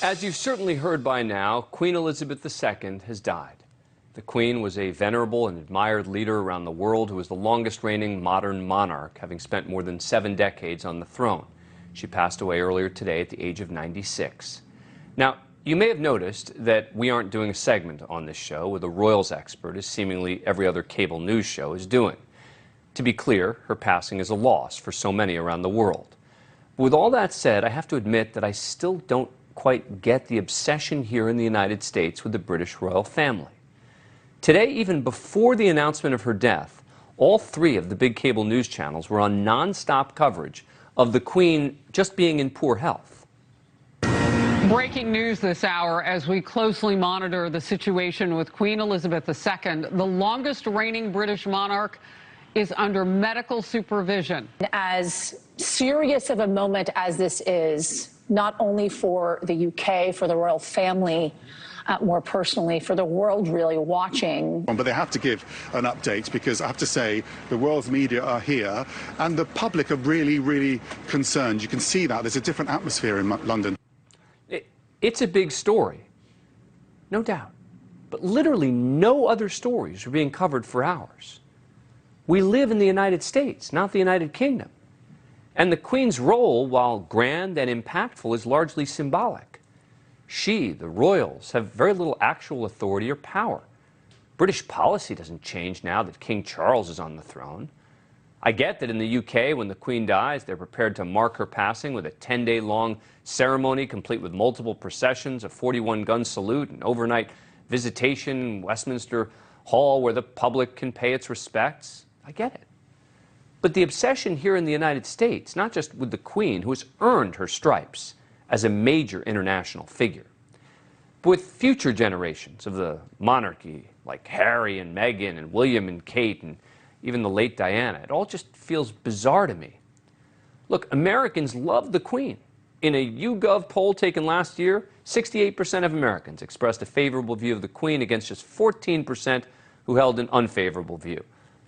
As you've certainly heard by now, Queen Elizabeth II has died. The Queen was a venerable and admired leader around the world who was the longest reigning modern monarch, having spent more than 7 decades on the throne. She passed away earlier today at the age of 96. Now, you may have noticed that we aren't doing a segment on this show with a royals expert, as seemingly every other cable news show is doing. To be clear, her passing is a loss for so many around the world. But with all that said, I have to admit that I still don't quite get the obsession here in the United States with the British royal family. Today, even before the announcement of her death, all 3 of the big cable news channels were on non-stop coverage of the Queen just being in poor health. Breaking news this hour as we closely monitor the situation with Queen Elizabeth II. The longest reigning British monarch is under medical supervision. As serious of a moment as this is, not only for the UK, for the royal family, more personally, for the world really watching. But they have to give an update because I have to say the world's media are here and the public are really, really concerned. You can see that. There's a different atmosphere in London. It's a big story, no doubt. But literally no other stories are being covered for hours. We live in the United States, not the United Kingdom. And the Queen's role, while grand and impactful, is largely symbolic. She, the royals, have very little actual authority or power. British policy doesn't change now that King Charles is on the throne. I get that in the UK, when the Queen dies, they're prepared to mark her passing with a 10-day-long ceremony complete with multiple processions, a 41-gun salute, an overnight visitation in Westminster Hall where the public can pay its respects. I get it. But the obsession here in the United States, not just with the Queen, who has earned her stripes as a major international figure, but with future generations of the monarchy, like Harry and Meghan and William and Kate and even the late Diana, it all just feels bizarre to me. Look, Americans love the Queen. In a YouGov poll taken last year, 68% of Americans expressed a favorable view of the Queen against just 14% who held an unfavorable view.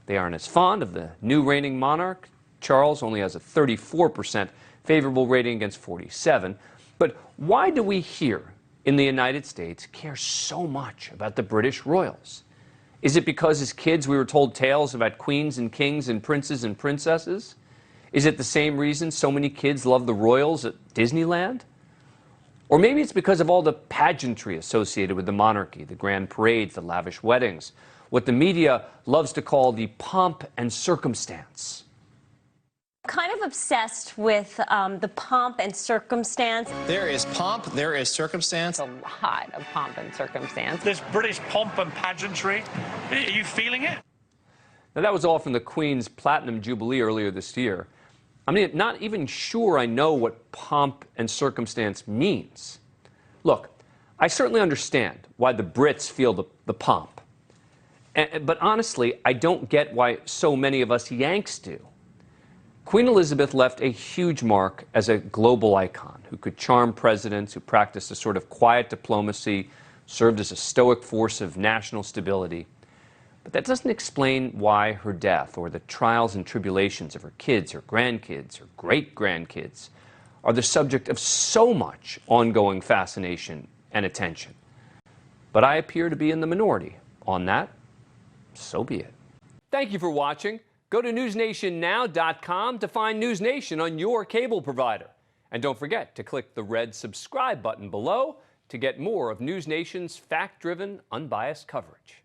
They aren't as fond of the new reigning monarch. Charles only has a 34% favorable rating against 47%. But why do we here in the United States care so much about the British royals? Is it because as kids we were told tales about queens and kings and princes and princesses? Is it the same reason so many kids love the royals at Disneyland? Or maybe it's because of all the pageantry associated with the monarchy, the grand parades, the lavish weddings, what the media loves to call the pomp and circumstance. Kind of obsessed with the pomp and circumstance. There is pomp, there is circumstance. A lot of pomp and circumstance. This British pomp and pageantry, are you feeling it? Now, that was all from the Queen's Platinum Jubilee earlier this year. I'm not even sure I know what pomp and circumstance means. Look, I certainly understand why the Brits feel the pomp. But honestly, I don't get why so many of us Yanks do. Queen Elizabeth left a huge mark as a global icon who could charm presidents, who practiced a sort of quiet diplomacy, served as a stoic force of national stability. But that doesn't explain why her death or the trials and tribulations of her kids, her grandkids, her great-grandkids are the subject of so much ongoing fascination and attention. But I appear to be in the minority on that. So be it. Thank you for watching. Go to NewsNationNow.com to find NewsNation on your cable provider. And don't forget to click the red subscribe button below to get more of NewsNation's fact-driven, unbiased coverage.